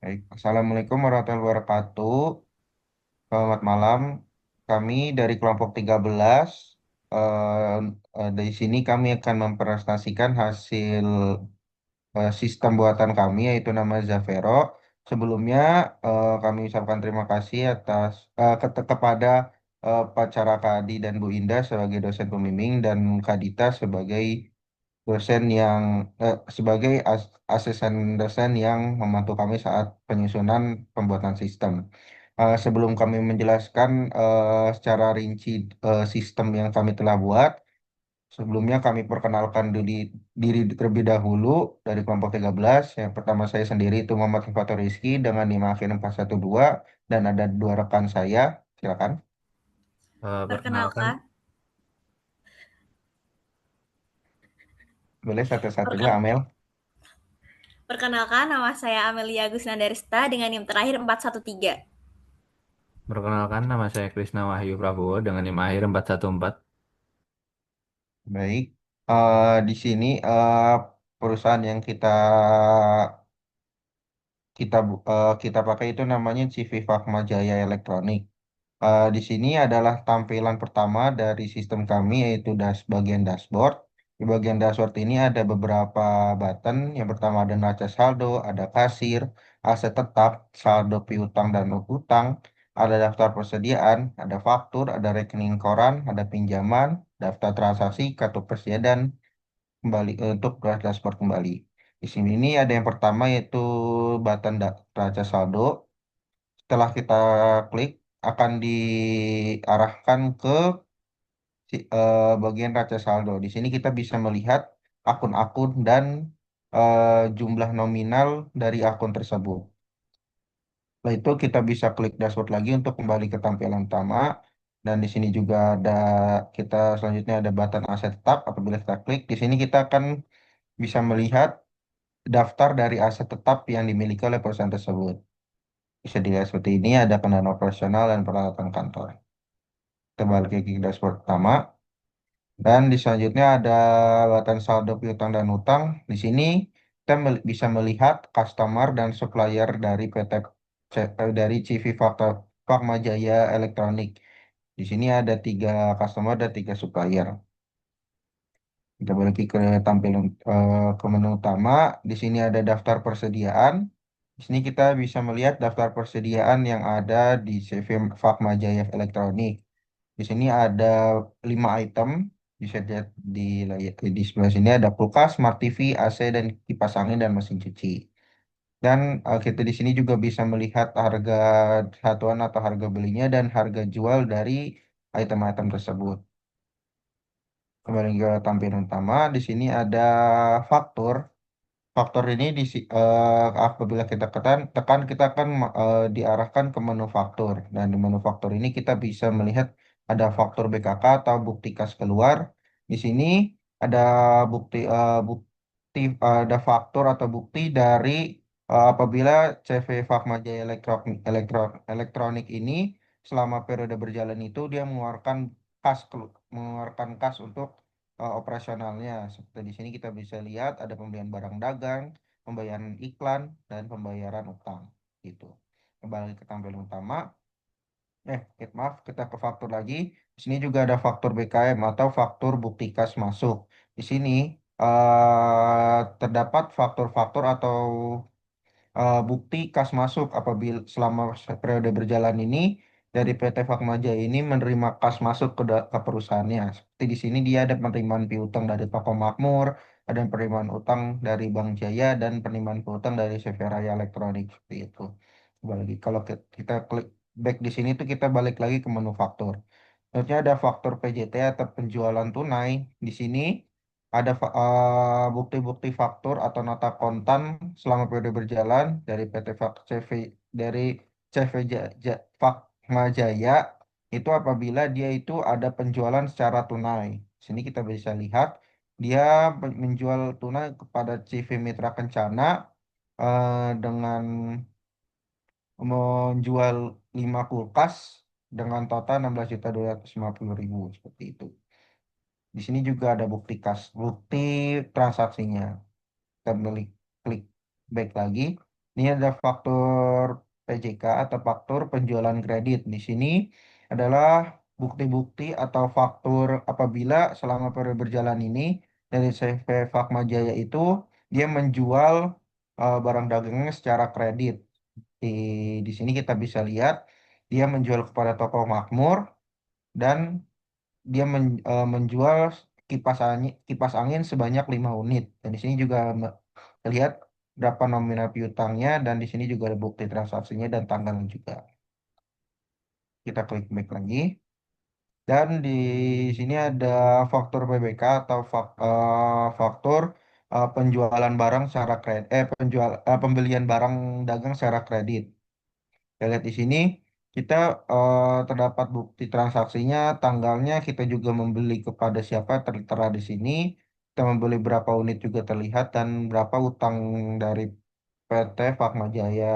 Baik. Assalamualaikum warahmatullahi wabarakatuh. Selamat malam. Kami dari kelompok 13. eh, dari sini kami akan mempresentasikan hasil sistem buatan kami yaitu nama Zavero. Sebelumnya kami ucapkan terima kasih atas kepada Pak Cara Kadi dan Bu Indah sebagai dosen pembimbing dan Kak Dita sebagai dosen yang sebagai asisten dosen yang membantu kami saat penyusunan pembuatan sistem. Sebelum kami menjelaskan secara rinci sistem yang kami telah buat, sebelumnya kami perkenalkan diri terlebih dahulu dari kelompok 13. Yang pertama saya sendiri itu Muhammad Fatur Rizky dengan NIM akhir 412 dan ada dua rekan saya. Silakan. Perkenalkan, Perkenalkan. Boleh satu-satu dulu, perken- Amel. perkenalkan nama saya Amelia Gusnandarista dengan NIM terakhir 413. Perkenalkan, nama saya Krisna Wahyu Prabowo dengan NIM akhir 414. Baik. Di sini perusahaan yang kita pakai itu namanya CV Fakma Jaya Elektronik. Di sini adalah tampilan pertama dari sistem kami yaitu bagian dashboard. Di bagian dashboard ini ada beberapa button. Yang pertama ada neraca saldo, ada kasir, aset tetap, saldo piutang dan utang, ada daftar persediaan, ada faktur, ada rekening koran, ada pinjaman, daftar transaksi, kartu persediaan kembali untuk dashboard kembali. Di sini ini ada yang pertama yaitu button neraca saldo. Setelah kita klik akan diarahkan ke bagian raca saldo. Di sini kita bisa melihat akun-akun dan jumlah nominal dari akun tersebut. Setelah itu kita bisa klik dashboard lagi untuk kembali ke tampilan utama. Dan di sini juga ada kita selanjutnya ada button aset tetap. Apabila kita klik di sini kita akan bisa melihat daftar dari aset tetap yang dimiliki oleh perusahaan tersebut. Bisa dilihat seperti ini ada kendaraan operasional dan peralatan kantor. Kita balik ke dashboard pertama. Dan di selanjutnya ada batasan saldo piutang dan utang. Di sini kita bisa melihat customer dan supplier dari dari CV Fakma Jaya Elektronik. Di sini ada tiga customer dan tiga supplier. Kita balik ke tampilan ke menu utama. Di sini ada daftar persediaan. Di sini kita bisa melihat daftar persediaan yang ada di CV Fakma Jaya Elektronik. Di sini ada 5 item. Bisa lihat di layar di sebelah sini ada kulkas, smart TV, AC dan kipas angin dan mesin cuci. Dan kita di sini juga bisa melihat harga satuan atau harga belinya dan harga jual dari item-item tersebut. Kembali ke tampilan utama, di sini ada faktur. Faktor ini apabila kita tekan kita akan diarahkan ke menu faktur. Dan di menu faktur ini kita bisa melihat ada faktur BKK atau bukti kas keluar. Di sini ada bukti ada faktur atau bukti dari apabila CV Fakmajaya Elektronik ini selama periode berjalan itu dia mengeluarkan kas untuk operasionalnya. Seperti di sini kita bisa lihat ada pembelian barang dagang, pembayaran iklan, dan pembayaran utang. Gitu. Kembali ke tampilan utama. Maaf, kita ke faktur lagi. Di sini juga ada faktur BKM atau faktur bukti kas masuk. Di sini terdapat faktur-faktur atau bukti kas masuk apabila selama periode berjalan ini dari PT Fatmaja ini menerima kas masuk ke perusahaannya. Seperti di sini dia ada penerimaan piutang dari Toko Makmur, ada penerimaan utang dari Bank Jaya dan penerimaan piutang dari CV Raya Elektronik seperti itu. Lagi kalau kita klik back di sini tuh kita balik lagi ke menu faktur. Selanjutnya ada faktur PJT atau penjualan tunai. Di sini ada bukti-bukti faktur atau nota kontan selama periode berjalan dari PT CV dari CV Fatma Jaya itu apabila dia itu ada penjualan secara tunai. Sini kita bisa lihat dia menjual tunai kepada CV Mitra Kencana dengan menjual 5 kulkas dengan total 16.250.000 seperti itu. Di sini juga ada bukti transaksinya. Kita klik back lagi. Ini ada faktur PJK atau faktur penjualan kredit. Di sini adalah bukti-bukti atau faktur apabila selama periode berjalan ini dari CV Fatmajaya itu dia menjual barang dagangnya secara kredit. Di, di sini kita bisa lihat dia menjual kepada toko makmur dan dia menjual kipas angin sebanyak 5 unit. Dan di sini juga terlihat berapa nominal piutangnya dan di sini juga ada bukti transaksinya dan tanggalnya juga. Kita klik back lagi. Dan di sini ada faktur PBK atau faktur penjualan barang secara kredit, pembelian barang dagang secara kredit. Kita lihat di sini kita terdapat bukti transaksinya, tanggalnya, kita juga membeli kepada siapa tertera di sini. Kita membeli berapa unit juga terlihat dan berapa utang dari PT Fatmajaya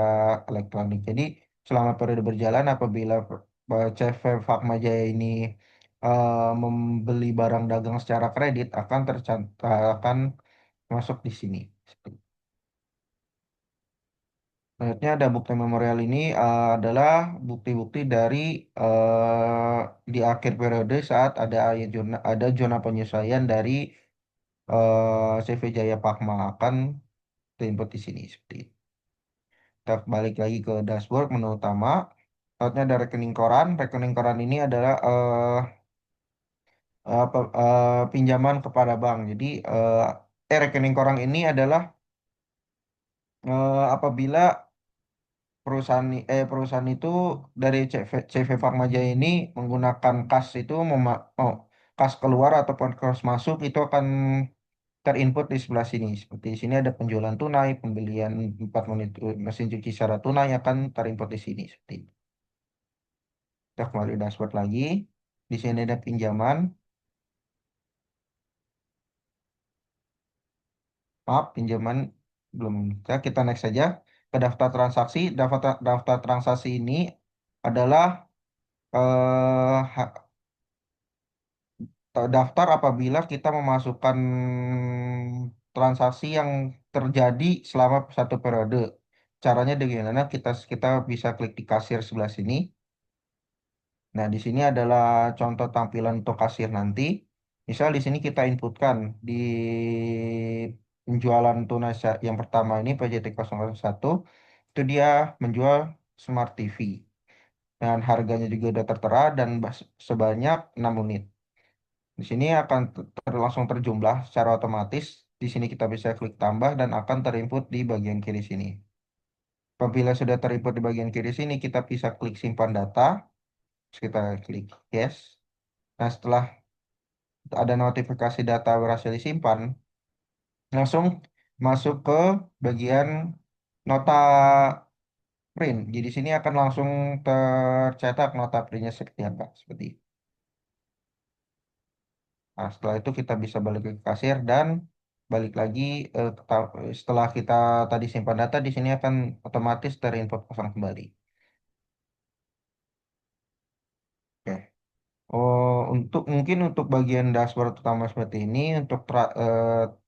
Elektronik. Jadi selama periode berjalan apabila CV Fatmajaya ini membeli barang dagang secara kredit akan akan masuk di sini. Selanjutnya ada bukti memorial ini adalah bukti-bukti dari di akhir periode saat ada zona penyesuaian dari CV Jaya Pakma akan diinput di sini seperti itu. Kita balik lagi ke dashboard menu utama. Selanjutnya ada rekening koran. Rekening koran ini adalah pinjaman kepada bank. Jadi rekening koran ini adalah apabila perusahaan itu dari CV Fatmajaya ini menggunakan kas itu kas keluar ataupun kas masuk itu akan terinput di sebelah sini. Seperti di sini ada penjualan tunai, pembelian 4 menit mesin cuci secara tunai akan terinput di sini. Seperti itu. Kita kembali dashboard lagi. Di sini ada pinjaman. Maaf, pinjaman belum. Kita next saja ke daftar transaksi. Daftar transaksi ini adalah daftar apabila kita memasukkan transaksi yang terjadi selama satu periode. Caranya dengan mana kita bisa klik di kasir sebelah sini. Nah, di sini adalah contoh tampilan untuk kasir nanti. Misal di sini kita inputkan di penjualan tunai yang pertama ini PJT 1 itu dia menjual Smart TV. Dan harganya juga udah tertera dan sebanyak 6 unit. Di sini akan langsung terjumlah secara otomatis. Di sini kita bisa klik tambah dan akan terinput di bagian kiri sini. Apabila sudah terinput di bagian kiri sini, kita bisa klik simpan data. Terus kita klik yes. Nah, setelah ada notifikasi data berhasil disimpan, langsung masuk ke bagian nota print. Jadi di sini akan langsung tercetak nota printnya seperti apa. Seperti itu. Nah, setelah itu kita bisa balik ke kasir dan balik lagi setelah kita tadi simpan data di sini akan otomatis terinput kosong kembali. Oke. Oh, mungkin untuk bagian dashboard utama seperti ini untuk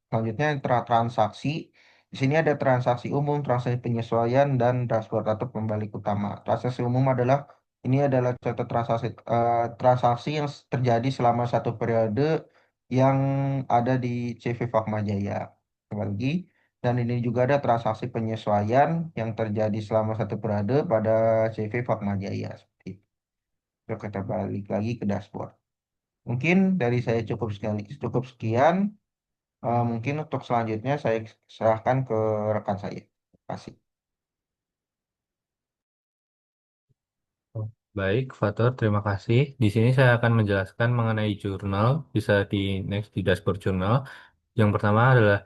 selanjutnya transaksi. Di sini ada transaksi umum, transaksi penyesuaian dan dashboard atau pembalik utama. Transaksi umum adalah ini adalah contoh transaksi yang terjadi selama satu periode yang ada di CV Fatmajaya. Lagi. Dan ini juga ada transaksi penyesuaian yang terjadi selama satu periode pada CV Fatmajaya. Seperti itu. Yuk kita balik lagi ke dashboard. Mungkin dari saya cukup sekian. Mungkin untuk selanjutnya saya serahkan ke rekan saya. Terima kasih. Baik, Fatur, terima kasih. Di sini saya akan menjelaskan mengenai jurnal, bisa di next di dashboard jurnal. Yang pertama adalah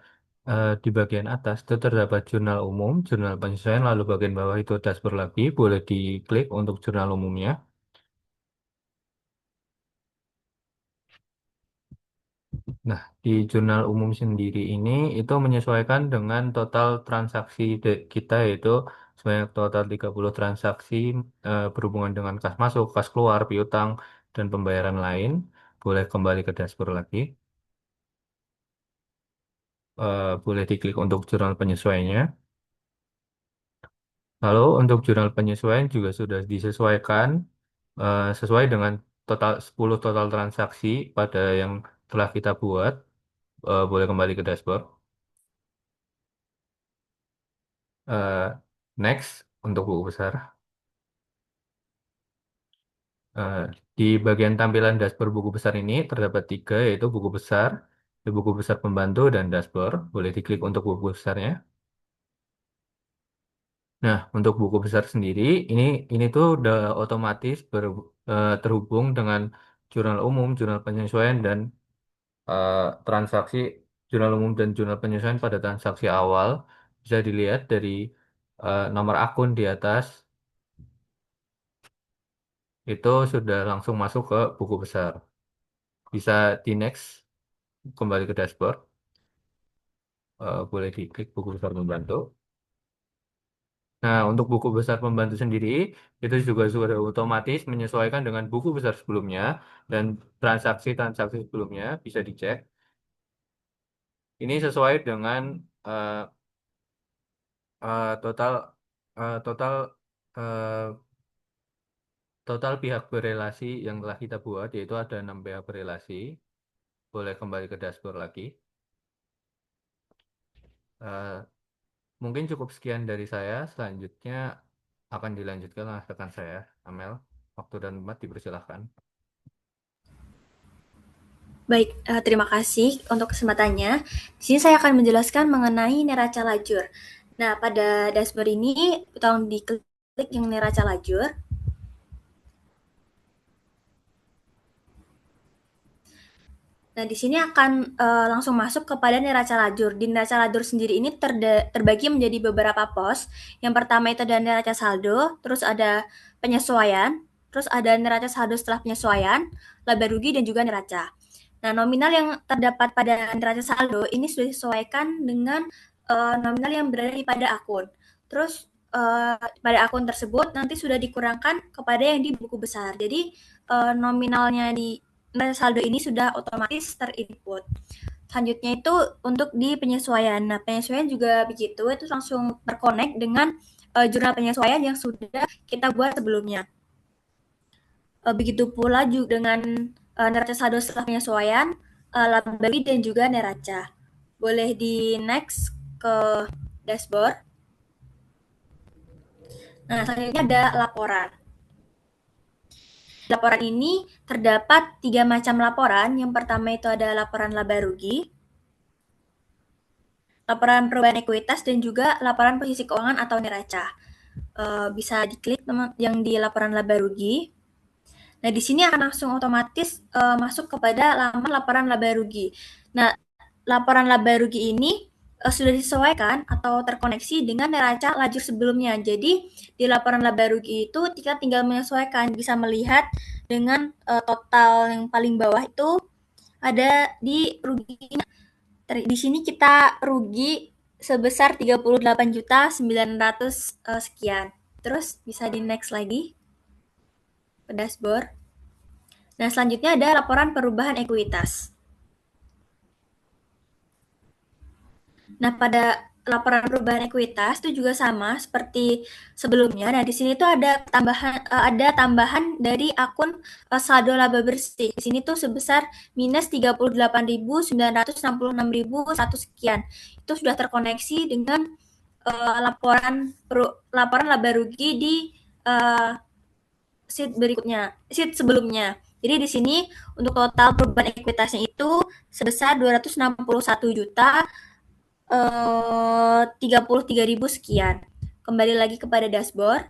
di bagian atas itu terdapat jurnal umum, jurnal penyesuaian, lalu bagian bawah itu dashboard lagi, boleh diklik untuk jurnal umumnya. Nah, di jurnal umum sendiri ini itu menyesuaikan dengan total transaksi kita yaitu sebanyak total 30 transaksi berhubungan dengan kas masuk, kas keluar, piutang, dan pembayaran lain. Boleh kembali ke dashboard lagi. Boleh diklik untuk jurnal penyesuaiannya. Lalu untuk jurnal penyesuaian juga sudah disesuaikan sesuai dengan total 10 total transaksi pada yang telah kita buat. Boleh kembali ke dashboard. Eh, Next untuk buku besar. Eh, di bagian tampilan dashboard buku besar ini terdapat tiga, yaitu buku besar, buku besar pembantu, dan dashboard. Boleh diklik untuk buku besarnya. Nah, untuk buku besar sendiri, ini tuh udah otomatis terhubung dengan jurnal umum, jurnal penyesuaian, dan eh, transaksi jurnal umum dan jurnal penyesuaian pada transaksi awal. Bisa dilihat dari nomor akun di atas, itu sudah langsung masuk ke buku besar. Bisa di next, kembali ke dashboard. Boleh diklik buku besar pembantu. Nah, untuk buku besar pembantu sendiri, itu juga sudah otomatis menyesuaikan dengan buku besar sebelumnya dan transaksi-transaksi sebelumnya bisa dicek. Ini sesuai dengan eh, total total eh, total pihak berelasi yang telah kita buat, yaitu ada 6 pihak berelasi. Boleh kembali ke dashboard lagi. Eh, Mungkin cukup sekian dari saya. Selanjutnya akan dilanjutkan oleh rekan saya, Amel. Waktu dan tempat dipersilahkan. Baik, terima kasih untuk kesempatannya. Di sini saya akan menjelaskan mengenai neraca lajur. Nah, pada dashboard ini tolong diklik yang neraca lajur. Nah, di sini akan langsung masuk kepada neraca lajur. Di neraca lajur sendiri ini terbagi menjadi beberapa pos. Yang pertama itu ada neraca saldo, terus ada penyesuaian, terus ada neraca saldo setelah penyesuaian, laba rugi, dan juga neraca. Nah, nominal yang terdapat pada neraca saldo ini sudah disesuaikan dengan nominal yang berada di pada akun. Terus pada akun tersebut nanti sudah dikurangkan kepada yang di buku besar. Jadi nominalnya di saldo ini sudah otomatis terinput. Selanjutnya itu untuk di penyesuaian. Nah, penyesuaian juga begitu, itu langsung terkonek dengan jurnal penyesuaian yang sudah kita buat sebelumnya. Begitu pula juga dengan neraca saldo setelah penyesuaian, laba dan juga neraca. Boleh di next ke dashboard. Nah, selanjutnya ada laporan. Laporan ini terdapat 3 macam laporan. Yang pertama itu ada laporan laba rugi, laporan perubahan ekuitas, dan juga laporan posisi keuangan atau neraca. Bisa diklik yang di laporan laba rugi. Nah, di sini akan langsung otomatis masuk kepada laman laporan laba rugi. Nah, laporan laba rugi ini sudah disesuaikan atau terkoneksi dengan neraca lajur sebelumnya. Jadi, di laporan laba rugi itu kita tinggal menyesuaikan, bisa melihat dengan total yang paling bawah itu ada di rugi. Di sini kita rugi sebesar 38.900 sekian. Terus bisa di next lagi ke dashboard. Nah, selanjutnya ada laporan perubahan ekuitas. Nah, pada laporan perubahan ekuitas itu juga sama seperti sebelumnya. Nah, di sini tuh ada tambahan dari akun saldo laba bersih. Di sini tuh sebesar minus 38.966.100 sekian. Itu sudah terkoneksi dengan laporan laba rugi di sheet sebelumnya. Jadi di sini untuk total perubahan ekuitasnya itu sebesar 261 juta 33.000 sekian. Kembali lagi kepada dashboard.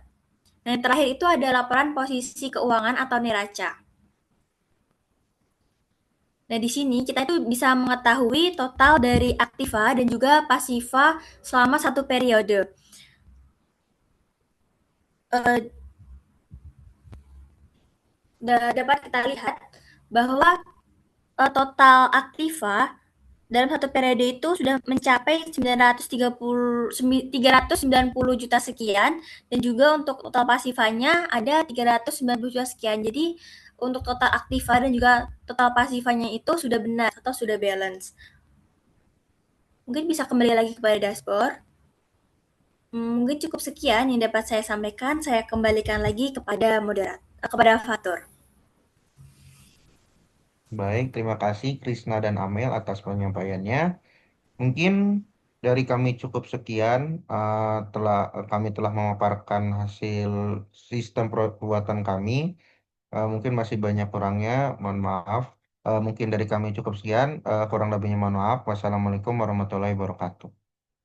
Nah, yang terakhir itu ada laporan posisi keuangan atau neraca. Nah, di sini kita itu bisa mengetahui total dari aktiva dan juga pasiva selama satu periode. Dapat kita lihat bahwa total aktiva dalam satu periode itu sudah mencapai 390 juta sekian, dan juga untuk total pasifanya ada 390 juta sekian. Jadi untuk total aktiva dan juga total pasifanya itu sudah benar atau sudah balance. Mungkin bisa kembali lagi kepada dashboard. Mungkin cukup sekian yang dapat saya sampaikan. Saya kembalikan lagi kepada Fatur. Baik, terima kasih Krisna dan Amel atas penyampaiannya. Mungkin dari kami cukup sekian. Kami telah memaparkan hasil sistem perbuatan kami. Mungkin masih banyak kurangnya, mohon maaf. Mungkin dari kami cukup sekian. Kurang lebihnya mohon maaf. Wassalamualaikum warahmatullahi wabarakatuh.